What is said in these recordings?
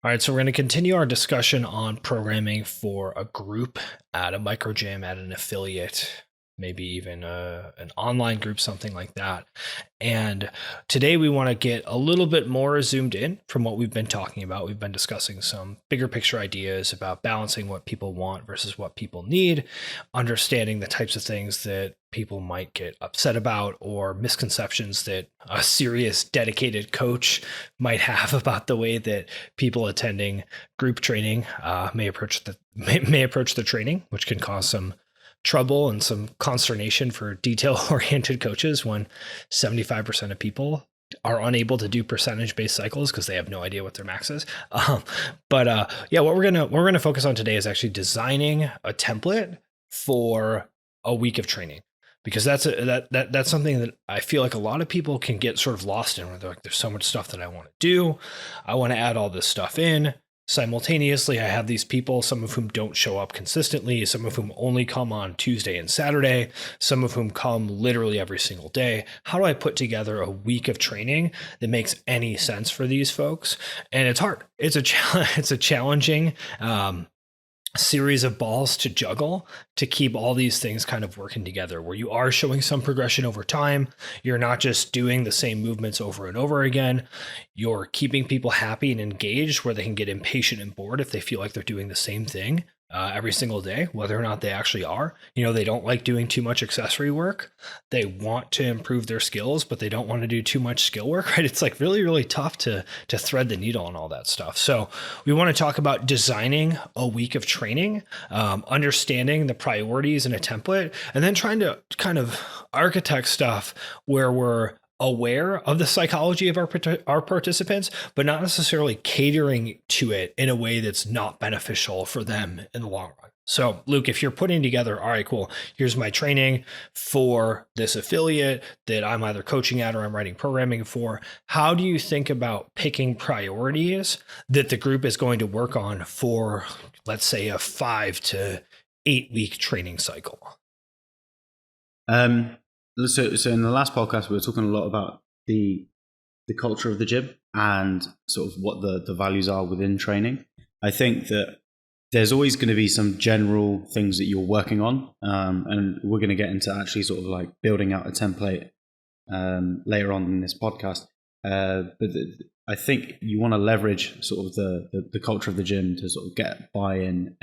All right, so we're going to continue our discussion on programming for a group at a micro gym, at an affiliate, maybe even an online group, something like that. And today we want to get a little bit more zoomed in from what we've been talking about. We've been discussing some bigger picture ideas about balancing what people want versus what people need, understanding the types of things that people might get upset about or misconceptions that a serious dedicated coach might have about the way that people attending group training may approach the training, which can cause some trouble and some consternation for detail-oriented coaches when 75% of people are unable to do percentage-based cycles because they have no idea what their max is. What we're gonna focus on today is actually designing a template for a week of training, because that's something that I feel like a lot of people can get sort of lost in, where they're like, there's so much stuff that I want to do. I want to add all this stuff in. Simultaneously, I have these people, some of whom don't show up consistently, some of whom only come on Tuesday and Saturday, some of whom come literally every single day. How do I put together a week of training that makes any sense for these folks? And it's hard. It's a challenging series of balls to juggle to keep all these things kind of working together, where you are showing some progression over time. You're not just doing the same movements over and over again. You're keeping people happy and engaged, where they can get impatient and bored if they feel like they're doing the same thing every single day, whether or not they actually are. They don't like doing too much accessory work. They want to improve their skills, but they don't want to do too much skill work, right? It's like really, really tough to thread the needle on all that stuff. So we want to talk about designing a week of training, understanding the priorities in a template, and then trying to kind of architect stuff where we're aware of the psychology of our participants, but not necessarily catering to it in a way that's not beneficial for them in the long run. So, Luke, if you're putting together, all right, cool, here's my training for this affiliate that I'm either coaching at or I'm writing programming for, how do you think about picking priorities that the group is going to work on for, let's say, a 5 to 8 week training cycle? So in the last podcast, we were talking a lot about the culture of the gym and sort of what the values are within training. I think that there's always going to be some general things that you're working on, and we're going to get into actually sort of like building out a template later on in this podcast. I think you want to leverage sort of the culture of the gym to sort of get buy-in.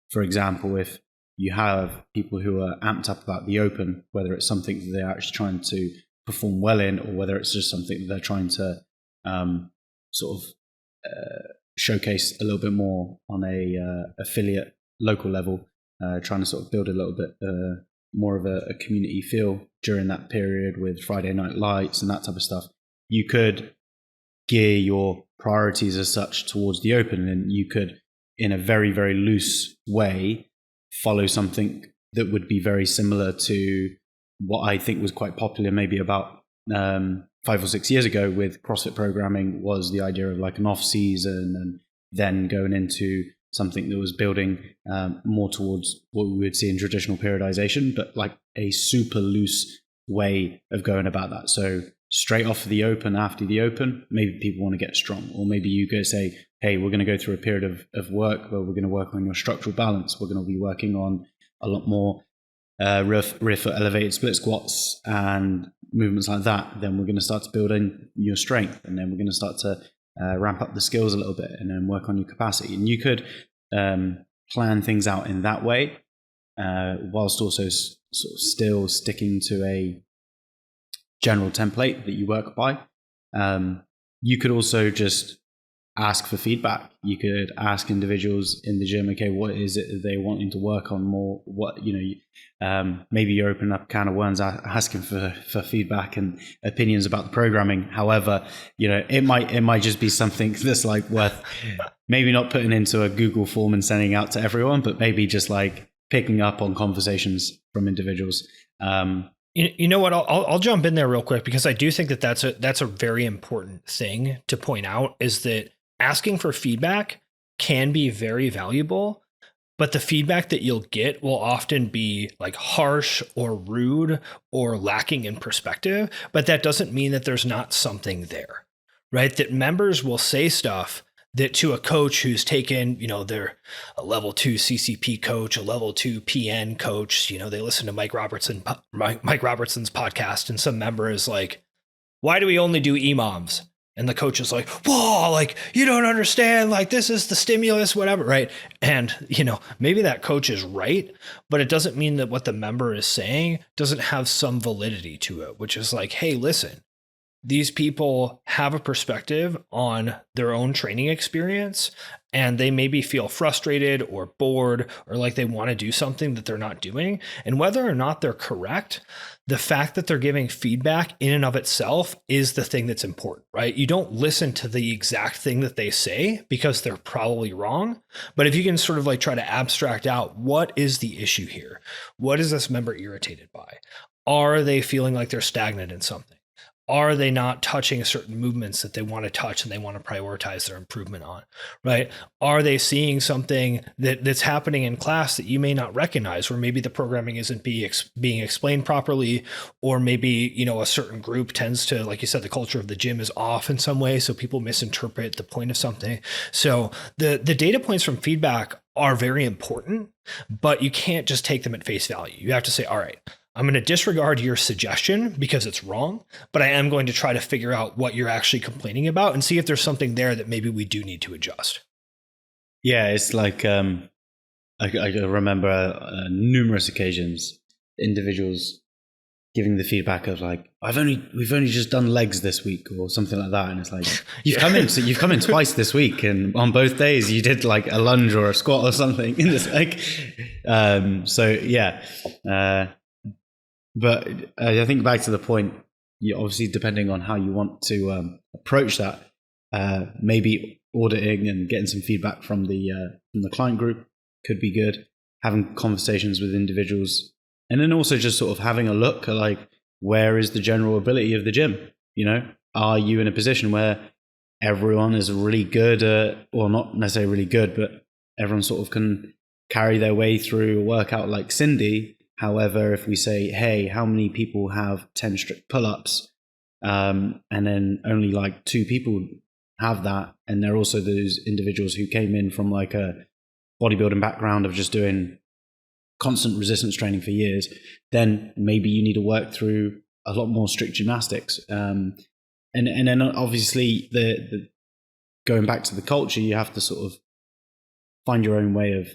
For example, if you have people who are amped up about the open, whether it's something that they're actually trying to perform well in, or whether it's just something that they're trying to showcase a little bit more on a affiliate local level, trying to sort of build a little bit more of a community feel during that period with Friday night lights and that type of stuff. You could gear your priorities as such towards the open, and you could, in a very, very loose way, follow something that would be very similar to what I think was quite popular maybe about 5 or 6 years ago with CrossFit programming, was the idea of like an off season and then going into something that was building more towards what we would see in traditional periodization, but like a super loose way of going about that. So straight off the open, after the open, maybe people want to get strong, or maybe you go say, hey, we're going to go through a period of work where we're going to work on your structural balance. We're going to be working on a lot more rear foot elevated split squats and movements like that. Then we're going to start to build in your strength, and then we're going to start to ramp up the skills a little bit, and then work on your capacity. And you could plan things out in that way, whilst also sort of still sticking to a general template that you work by. You could also just ask for feedback. You could ask individuals in the gym, okay, what is it that they wanting to work on more? What, maybe you're opening up a can of worms asking for feedback and opinions about the programming. However, it might just be something that's like worth maybe not putting into a Google form and sending out to everyone, but maybe just like picking up on conversations from individuals. You know what? I'll jump in there real quick, because I do think that that's a very important thing to point out, is that asking for feedback can be very valuable, but the feedback that you'll get will often be like harsh or rude or lacking in perspective. But that doesn't mean that there's not something there, right? That members will say stuff that to a coach who's taken, they're a level 2 CCP coach, a level 2 PN coach, they listen to Mike Robertson's podcast, and some member is like, why do we only do EMOMs? And the coach is like, whoa, like, you don't understand, like, this is the stimulus, whatever, right? And, maybe that coach is right, but it doesn't mean that what the member is saying doesn't have some validity to it, which is like, hey, listen, these people have a perspective on their own training experience, and they maybe feel frustrated or bored or like they want to do something that they're not doing. And whether or not they're correct, the fact that they're giving feedback in and of itself is the thing that's important, right? You don't listen to the exact thing that they say because they're probably wrong. But if you can sort of like try to abstract out, what is the issue here? What is this member irritated by? Are they feeling like they're stagnant in something? Are they not touching certain movements that they want to touch and they want to prioritize their improvement on, right? Are they seeing something that's happening in class that you may not recognize, where maybe the programming isn't being explained properly, or maybe, a certain group tends to, like you said, the culture of the gym is off in some way, so people misinterpret the point of something. So the data points from feedback are very important, but you can't just take them at face value. You have to say, all right, I'm going to disregard your suggestion because it's wrong, but I am going to try to figure out what you're actually complaining about and see if there's something there that maybe we do need to adjust. Yeah, it's like I remember numerous occasions individuals giving the feedback of like, we've only just done legs this week or something like that, and it's like, you've come in twice this week, and on both days you did like a lunge or a squat or something in this like, so yeah. But I think back to the point, you obviously, depending on how you want to approach that, maybe auditing and getting some feedback from the client group could be good. Having conversations with individuals, and then also just sort of having a look at like, where is the general ability of the gym? Are you in a position where everyone is really good, or not necessarily really good, but everyone sort of can carry their way through a workout like Cindy? However, if we say, hey, how many people have 10 strict pull-ups, and then only like 2 people have that, and they're also those individuals who came in from like a bodybuilding background of just doing constant resistance training for years, then maybe you need to work through a lot more strict gymnastics. And then obviously the going back to the culture, you have to sort of find your own way of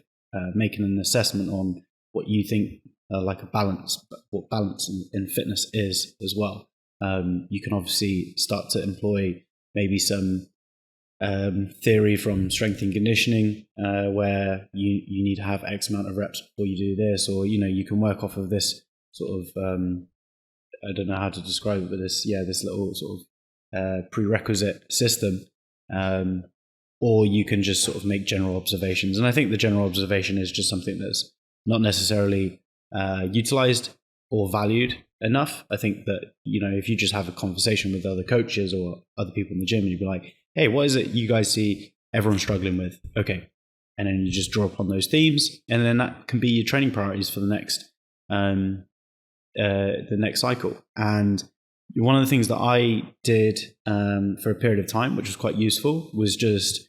making an assessment on what you think like a balance, what balance in fitness is as well. You can obviously start to employ maybe some theory from strength and conditioning, where you need to have X amount of reps before you do this, or you can work off of this sort of I don't know how to describe it, but this little sort of prerequisite system, or you can just sort of make general observations. And I think the general observation is just something that's not necessarily utilized or valued enough. I think that if you just have a conversation with other coaches or other people in the gym, and you'd be like, hey, what is it you guys see everyone struggling with? Okay. And then you just draw upon those themes, and then that can be your training priorities for the next cycle. And one of the things that I did for a period of time, which was quite useful, was just,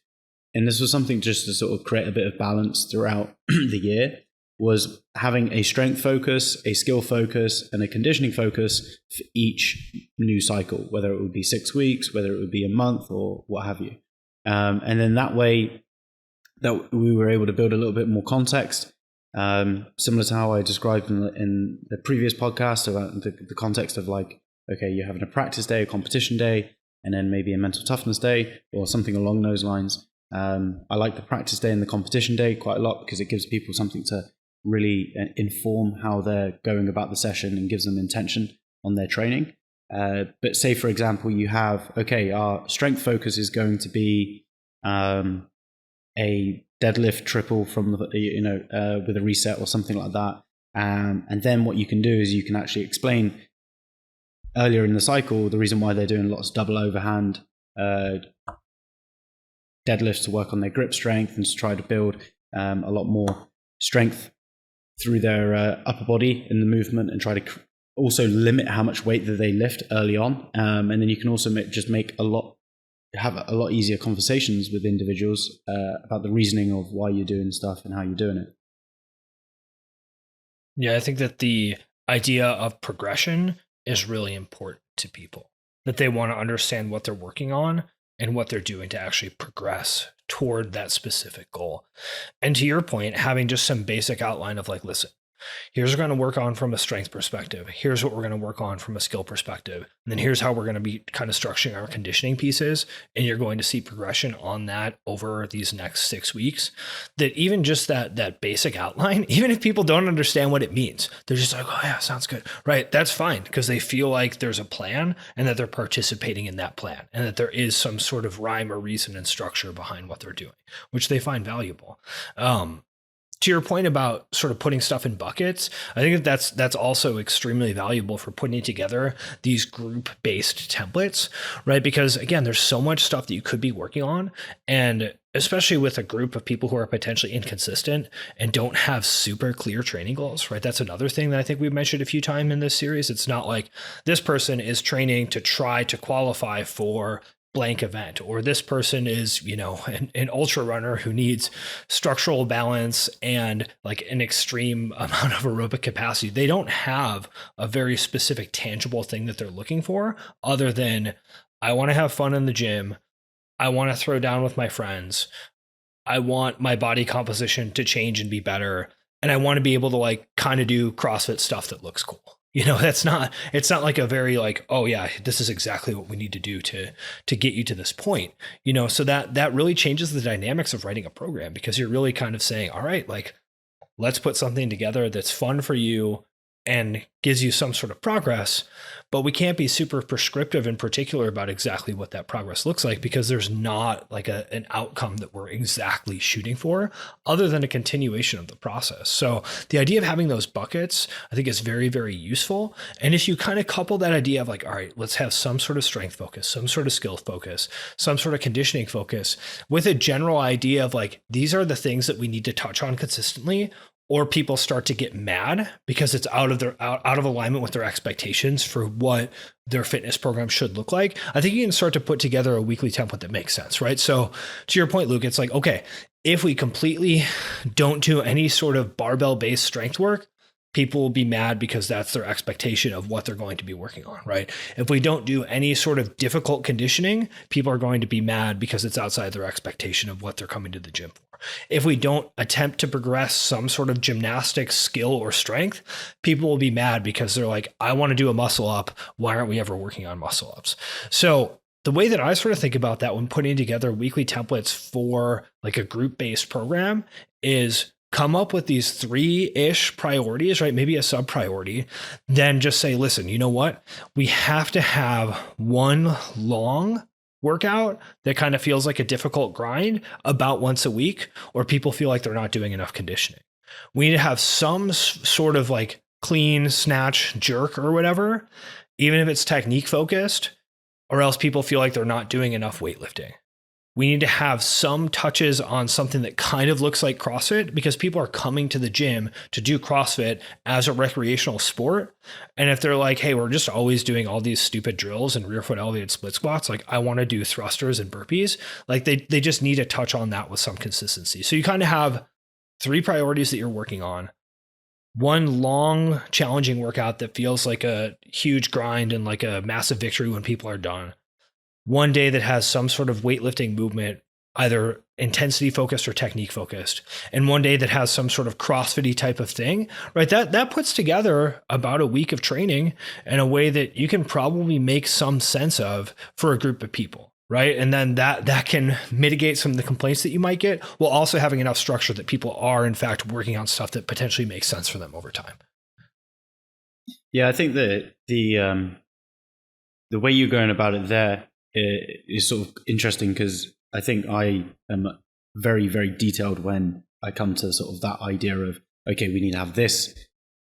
and this was something just to sort of create a bit of balance throughout the year, was having a strength focus, a skill focus, and a conditioning focus for each new cycle, whether it would be 6 weeks, whether it would be a month, or what have you. And then that way that we were able to build a little bit more context, similar to how I described in the previous podcast about the context of like, okay, you're having a practice day, a competition day, and then maybe a mental toughness day or something along those lines. I like the practice day and the competition day quite a lot because it gives people something to really inform how they're going about the session and gives them intention on their training. But say, for example, you have, okay, our strength focus is going to be a deadlift triple from the, with a reset or something like that. And then what you can do is you can actually explain earlier in the cycle the reason why they're doing lots of double overhand deadlifts to work on their grip strength and to try to build a lot more strength through their upper body in the movement, and try to also limit how much weight that they lift early on. And then you can also make a lot have a lot easier conversations with individuals about the reasoning of why you're doing stuff and how you're doing it. Yeah, I think that the idea of progression is really important to people, that they want to understand what they're working on and what they're doing to actually progress toward that specific goal. And to your point, having just some basic outline of like, listen, here's what we're going to work on from a strength perspective. Here's what we're going to work on from a skill perspective. And then here's how we're going to be kind of structuring our conditioning pieces. And you're going to see progression on that over these next 6 weeks. That even just that basic outline, even if people don't understand what it means, they're just like, oh yeah, sounds good. Right. That's fine, because they feel like there's a plan and that they're participating in that plan and that there is some sort of rhyme or reason and structure behind what they're doing, which they find valuable. To your point about sort of putting stuff in buckets, I think that's also extremely valuable for putting together these group-based templates, right? Because again, there's so much stuff that you could be working on, and especially with a group of people who are potentially inconsistent and don't have super clear training goals, right? That's another thing that I think we've mentioned a few times in this series. It's not like this person is training to try to qualify for blank event, or this person is, an ultra runner who needs structural balance and like an extreme amount of aerobic capacity. They don't have a very specific, tangible thing that they're looking for other than, I want to have fun in the gym. I want to throw down with my friends. I want my body composition to change and be better. And I want to be able to like kind of do CrossFit stuff that looks cool. It's not like a very like, oh yeah, this is exactly what we need to do to get you to this point, so that really changes the dynamics of writing a program, because you're really kind of saying, all right, like, let's put something together that's fun for you and gives you some sort of progress, but we can't be super prescriptive in particular about exactly what that progress looks like, because there's not like an outcome that we're exactly shooting for other than a continuation of the process. So the idea of having those buckets, I think, is very, very useful. And if you kind of couple that idea of like, all right, let's have some sort of strength focus, some sort of skill focus, some sort of conditioning focus, with a general idea of like, these are the things that we need to touch on consistently, or people start to get mad because it's out of alignment with their expectations for what their fitness program should look like, I think you can start to put together a weekly template that makes sense, right? So to your point, Luke, it's like, okay, if we completely don't do any sort of barbell-based strength work, people will be mad because that's their expectation of what they're going to be working on, right? If we don't do any sort of difficult conditioning, people are going to be mad because it's outside their expectation of what they're coming to the gym for. If we don't attempt to progress some sort of gymnastics skill or strength, people will be mad because they're like, I want to do a muscle up. Why aren't we ever working on muscle ups? So the way that I sort of think about that when putting together weekly templates for like a group-based program is come up with these 3-ish priorities, right? Maybe a sub priority, then just say, listen, you know what? We have to have one long workout that kind of feels like a difficult grind about once a week, or people feel like they're not doing enough conditioning. We need to have some sort of like clean snatch jerk or whatever, even if it's technique focused, or else people feel like they're not doing enough weightlifting. We need to have some touches on something that kind of looks like CrossFit, because people are coming to the gym to do CrossFit as a recreational sport. And if they're like, hey, we're just always doing all these stupid drills and rear foot elevated split squats, like I want to do thrusters and burpees, like they just need to touch on that with some consistency. So you kind of have 3 priorities that you're working on. One long, challenging workout that feels like a huge grind and like a massive victory when people are done. One day that has some sort of weightlifting movement, either intensity focused or technique focused, and one day that has some sort of CrossFit-y type of thing, right? That puts together about a week of training in a way that you can probably make some sense of for a group of people, right? And then that can mitigate some of the complaints that you might get, while also having enough structure that people are in fact working on stuff that potentially makes sense for them over time. Yeah, I think that the way you're going about it there is sort of interesting, because I think I am very, very detailed when I come to sort of that idea of, okay, we need to have this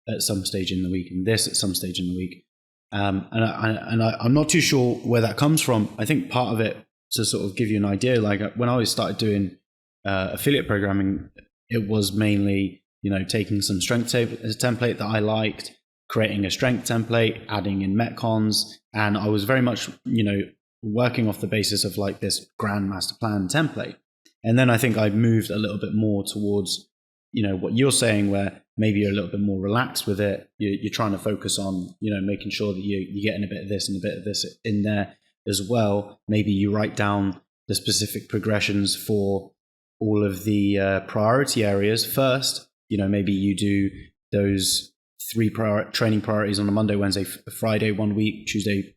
at some stage in the week and this at some stage in the week. And I'm not too sure where that comes from. I think part of it, to sort of give you an idea, like when I started doing affiliate programming, it was mainly, taking some strength template that I liked, creating a strength template, adding in Metcons. And I was very much, working off the basis of like this grand master plan template. And then I think I moved a little bit more towards, what you're saying, where maybe you're a little bit more relaxed with it. You're trying to focus on, making sure that you're getting a bit of this and a bit of this in there as well. Maybe you write down the specific progressions for all of the priority areas first. Maybe you do those 3 training priorities on a Monday, Wednesday, Friday 1 week, Tuesday,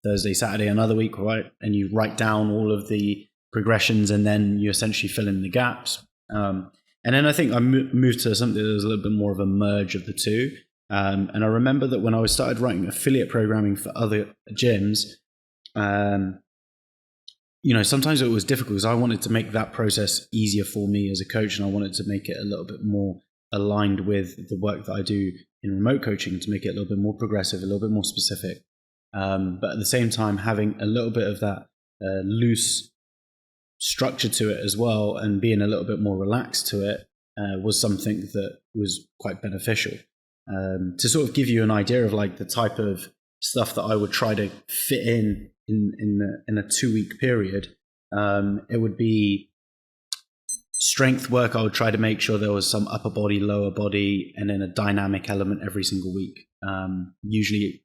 Thursday, Saturday another week, right? And you write down all of the progressions, and then you essentially fill in the gaps. And then I think I moved to something that was a little bit more of a merge of the two. And I remember that when I started writing affiliate programming for other gyms, sometimes it was difficult because I wanted to make that process easier for me as a coach, and I wanted to make it a little bit more aligned with the work that I do in remote coaching, to make it a little bit more progressive, a little bit more specific. But at the same time, having a little bit of that loose structure to it as well, and being a little bit more relaxed to it, was something that was quite beneficial. To sort of give you an idea of like the type of stuff that I would try to fit in a 2-week period, it would be strength work. I would try to make sure there was some upper body, lower body, and then a dynamic element every single week. Usually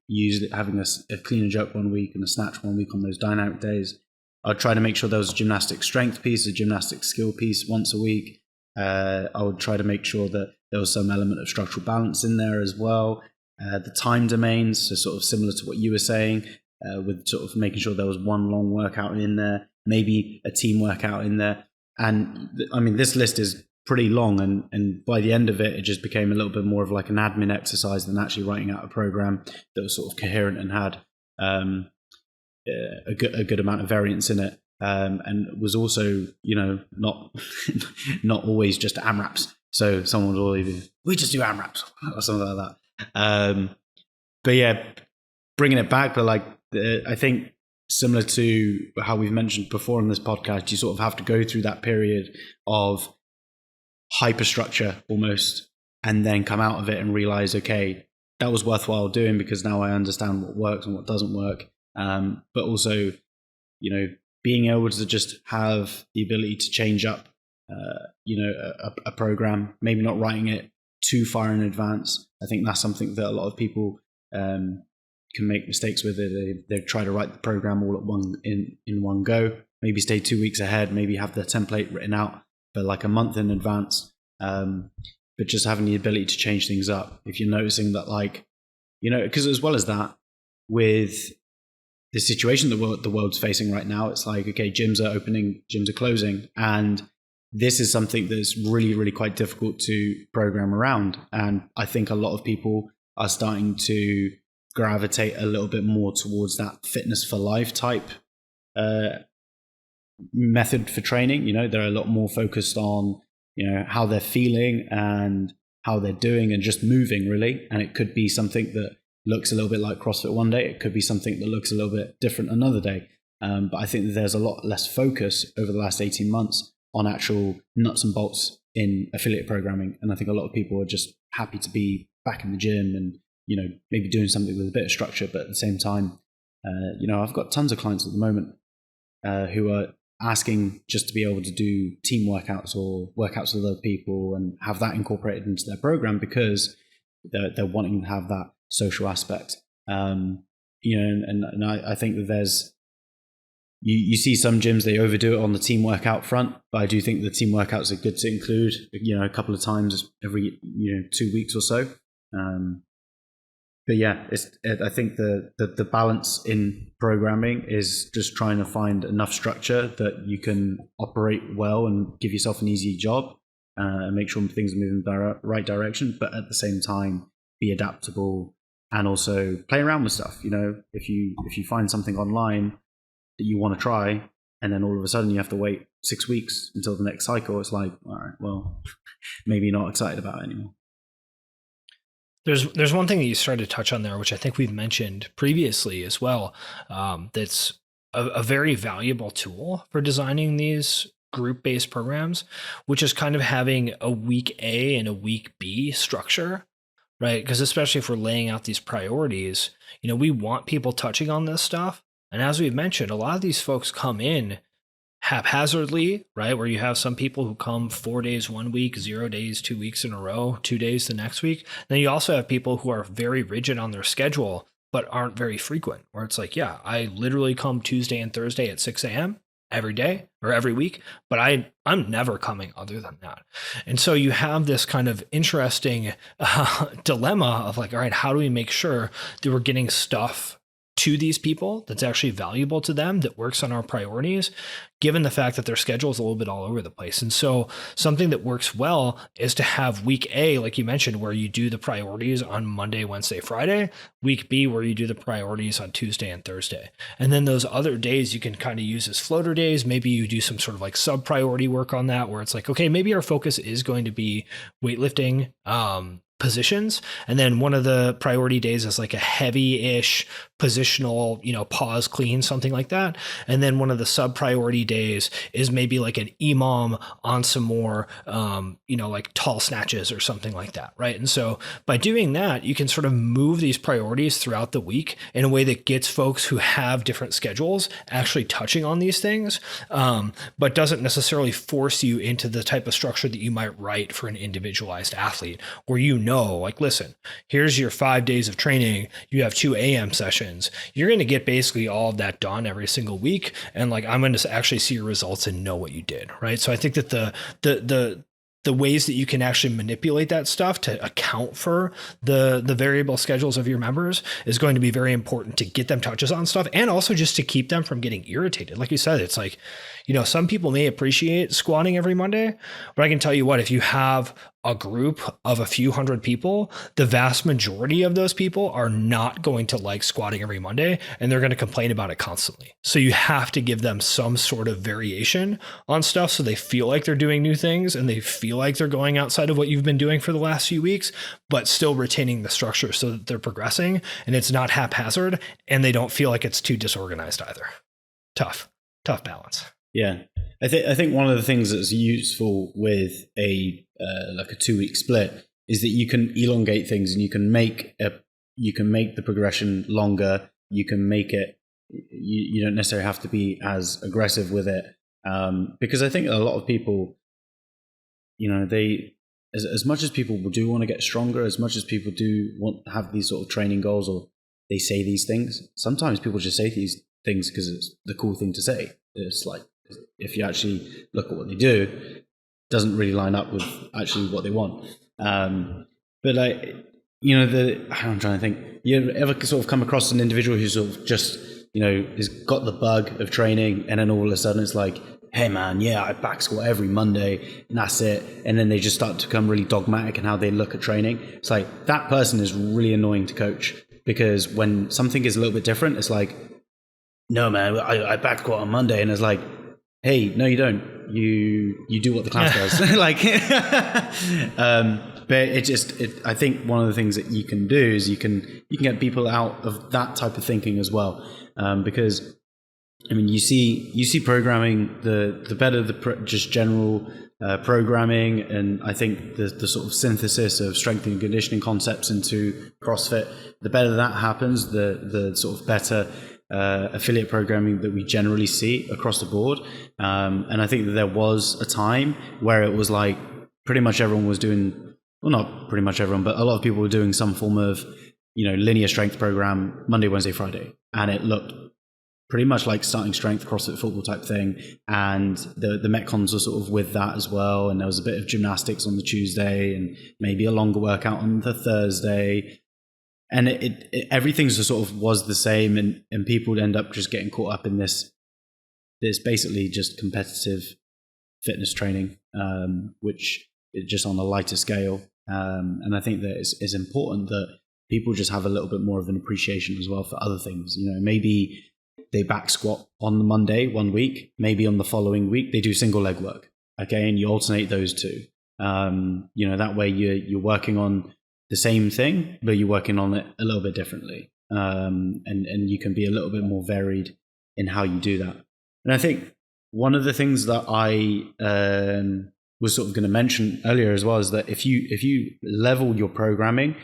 having a clean and jerk 1 week and a snatch 1 week on those dynamic days. I'd try to make sure there was a gymnastic strength piece, a gymnastic skill piece once a week. I would try to make sure that there was some element of structural balance in there as well. The time domains, so sort of similar to what you were saying, with sort of making sure there was one long workout in there, maybe a team workout in there. And I mean, this list is pretty long, and by the end of it, it just became a little bit more of like an admin exercise than actually writing out a program that was sort of coherent and had a good amount of variance in it, and was also not always just AMRAPs. So someone would always be, we just do AMRAPs or something like that. But yeah, bringing it back, but like I think similar to how we've mentioned before in this podcast, you sort of have to go through that period of hyperstructure almost, and then come out of it and realize, okay, that was worthwhile doing because now I understand what works and what doesn't work. But also, being able to just have the ability to change up, a program, maybe not writing it too far in advance. I think that's something that a lot of people can make mistakes with it. They try to write the program all at in one go, maybe stay 2 weeks ahead, maybe have the template written out for like a month in advance. But just having the ability to change things up. If you're noticing that, like, because as well as that, with the situation that the world's facing right now, it's like, okay, gyms are opening, gyms are closing. And this is something that's really, really quite difficult to program around. And I think a lot of people are starting to gravitate a little bit more towards that fitness for life type method for training. They're a lot more focused on, how they're feeling and how they're doing and just moving really. And it could be something that looks a little bit like CrossFit one day. It could be something that looks a little bit different another day. But I think that there's a lot less focus over the last 18 months on actual nuts and bolts in affiliate programming. And I think a lot of people are just happy to be back in the gym and, maybe doing something with a bit of structure, but at the same time, I've got tons of clients at the moment who are asking just to be able to do team workouts or workouts with other people and have that incorporated into their program because they're wanting to have that social aspect. And I think that there's, you see some gyms, they overdo it on the team workout front, but I do think the team workouts are good to include, a couple of times every, 2 weeks or so. But yeah, I think the balance in programming is just trying to find enough structure that you can operate well and give yourself an easy job and make sure things are moving in the right direction, but at the same time be adaptable and also play around with stuff. If you find something online that you want to try and then all of a sudden you have to wait 6 weeks until the next cycle, it's like, all right, well, maybe you're not excited about it anymore. There's one thing that you started to touch on there, which I think we've mentioned previously as well. That's a very valuable tool for designing these group-based programs, which is kind of having a week A and a week B structure, right? Because especially if we're laying out these priorities, we want people touching on this stuff, And as we've mentioned, a lot of these folks come in haphazardly, right? Where you have some people who come 4 days 1 week, 0 days 2 weeks in a row, 2 days the next week. Then you also have people who are very rigid on their schedule, but aren't very frequent, where it's like, yeah, I literally come Tuesday and Thursday at 6 a.m. every day or every week, but I'm never coming other than that. And so you have this kind of interesting dilemma of like, all right, how do we make sure that we're getting stuff to these people that's actually valuable to them, that works on our priorities, given the fact that their schedule is a little bit all over the place. And so something that works well is to have week A, like you mentioned, where you do the priorities on Monday, Wednesday, Friday, week B, where you do the priorities on Tuesday and Thursday. And then those other days you can kind of use as floater days. Maybe you do some sort of like sub priority work on that, where it's like, okay, maybe our focus is going to be weightlifting, positions. And then one of the priority days is like a heavy-ish positional, pause clean, something like that. And then one of the sub priority days is maybe like an EMOM on some more, like tall snatches or something like that. Right. And so by doing that, you can sort of move these priorities throughout the week in a way that gets folks who have different schedules actually touching on these things, but doesn't necessarily force you into the type of structure that you might write for an individualized athlete, where like, listen, here's your 5 days of training. You have 2 a.m. sessions. You're going to get basically all of that done every single week. And like, I'm going to actually see your results and know what you did. Right. So I think that the ways that you can actually manipulate that stuff to account for the variable schedules of your members is going to be very important to get them touches on stuff, and also just to keep them from getting irritated. Like you said, it's like, some people may appreciate squatting every Monday, but I can tell you what, if you have a group of a few hundred people, the vast majority of those people are not going to like squatting every Monday, and they're going to complain about it constantly. So you have to give them some sort of variation on stuff so they feel like they're doing new things and they feel like they're going outside of what you've been doing for the last few weeks, but still retaining the structure so that they're progressing and it's not haphazard and they don't feel like it's too disorganized either. Tough balance. Yeah. I think one of the things that's useful with a 2-week split is that you can elongate things, and you can make the progression longer. You can make it. You don't necessarily have to be as aggressive with it, because I think a lot of people, they as much as people do want to get stronger, as much as people do want to have these sort of training goals, or they say these things. Sometimes people just say these things because it's the cool thing to say. It's like, if you actually look at what they do, it doesn't really line up with actually what they want. But I'm trying to think, you ever sort of come across an individual who sort of just, has got the bug of training, and then all of a sudden it's like, hey man, yeah, I back squat every Monday and that's it. And then they just start to become really dogmatic in how they look at training. It's like, that person is really annoying to coach, because when something is a little bit different, it's like, no man, I back squat on Monday, and it's like, hey, no, you don't. You do what the class does. But I think one of the things that you can do is you can get people out of that type of thinking as well, because you see programming, the better just general programming, and I think the sort of synthesis of strength and conditioning concepts into CrossFit, the better that happens, the sort of better affiliate programming that we generally see across the board. And I think that there was a time where it was like pretty much everyone was doing, well, not pretty much everyone, but a lot of people were doing some form of, linear strength program Monday, Wednesday, Friday. And it looked pretty much like starting strength CrossFit football type thing. And the Metcons were sort of with that as well. And there was a bit of gymnastics on the Tuesday and maybe a longer workout on the Thursday. And everything sort of was the same, and people would end up just getting caught up in this basically just competitive fitness training, which is just on a lighter scale. And I think that it's important that people just have a little bit more of an appreciation as well for other things. Maybe they back squat on the Monday 1 week, maybe on the following week they do single leg work. Okay, and you alternate those two. That way you're working on the same thing, but you're working on it a little bit differently, and you can be a little bit more varied in how you do that. And I think one of the things that I was sort of going to mention earlier as well is that if you level your programming,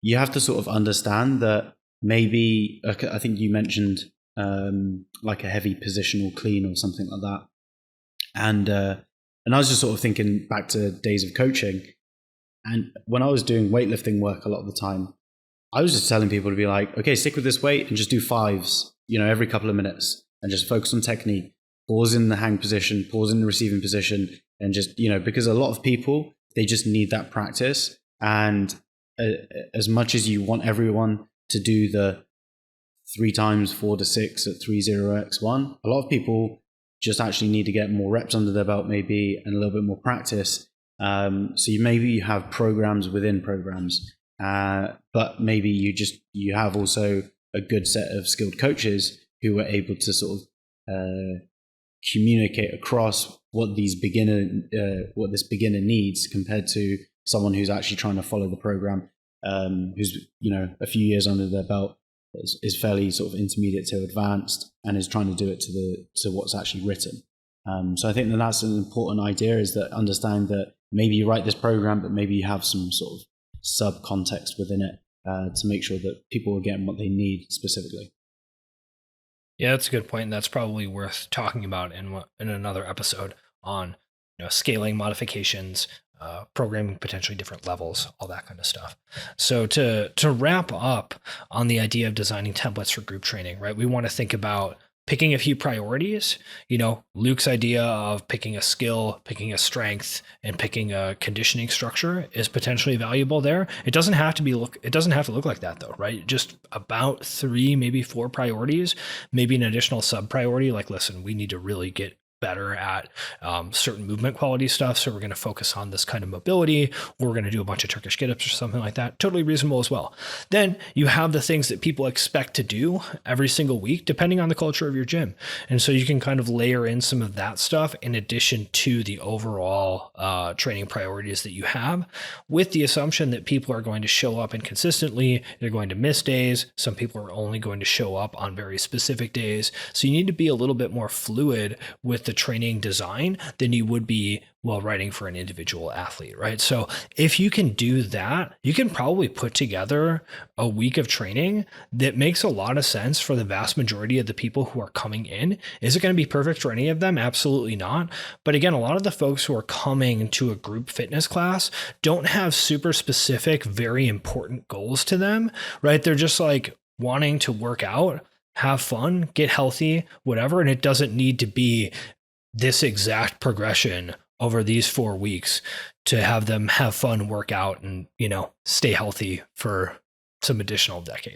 you have to sort of understand that maybe, I think you mentioned like a heavy positional clean or something like that. And I was just sort of thinking back to days of coaching. And when I was doing weightlifting work a lot of the time, I was just telling people to be like, okay, stick with this weight and just do fives, every couple of minutes, and just focus on technique. Pause in the hang position, pause in the receiving position, and just, because a lot of people, they just need that practice. And as much as you want everyone to do the 3 times 4 to 6 at 30x1, a lot of people just actually need to get more reps under their belt maybe, and a little bit more practice. So you have programs within programs, but maybe you have also a good set of skilled coaches who are able to sort of communicate across what this beginner needs compared to someone who's actually trying to follow the program, who's a few years under their belt, is fairly sort of intermediate to advanced, and is trying to do it to what's actually written. So I think that's an important idea, is that understand that maybe you write this program, but maybe you have some sort of sub context within it to make sure that people are getting what they need specifically. Yeah, that's a good point. And that's probably worth talking about in another episode on scaling modifications, programming potentially different levels, all that kind of stuff. So to wrap up on the idea of designing templates for group training, right? We want to think about picking a few priorities. Luke's idea of picking a skill, picking a strength, and picking a conditioning structure is potentially valuable there. It doesn't have to look like that though, right? Just about 3, maybe 4 priorities, maybe an additional sub priority. Like, listen, we need to really get better at certain movement quality stuff. So we're going to focus on this kind of mobility, or we're going to do a bunch of Turkish get-ups or something like that. Totally reasonable as well. Then you have the things that people expect to do every single week, depending on the culture of your gym. And so you can kind of layer in some of that stuff in addition to the overall training priorities that you have, with the assumption that people are going to show up inconsistently. They're going to miss days. Some people are only going to show up on very specific days. So you need to be a little bit more fluid with the training design than you would be while writing for an individual athlete, right? So if you can do that, you can probably put together a week of training that makes a lot of sense for the vast majority of the people who are coming in. Is it going to be perfect for any of them? Absolutely not. But again, a lot of the folks who are coming to a group fitness class don't have super specific, very important goals to them, right? They're just like wanting to work out, have fun, get healthy, whatever. And it doesn't need to be this exact progression over these 4 weeks to have them have fun, work out, and, stay healthy for some additional decade.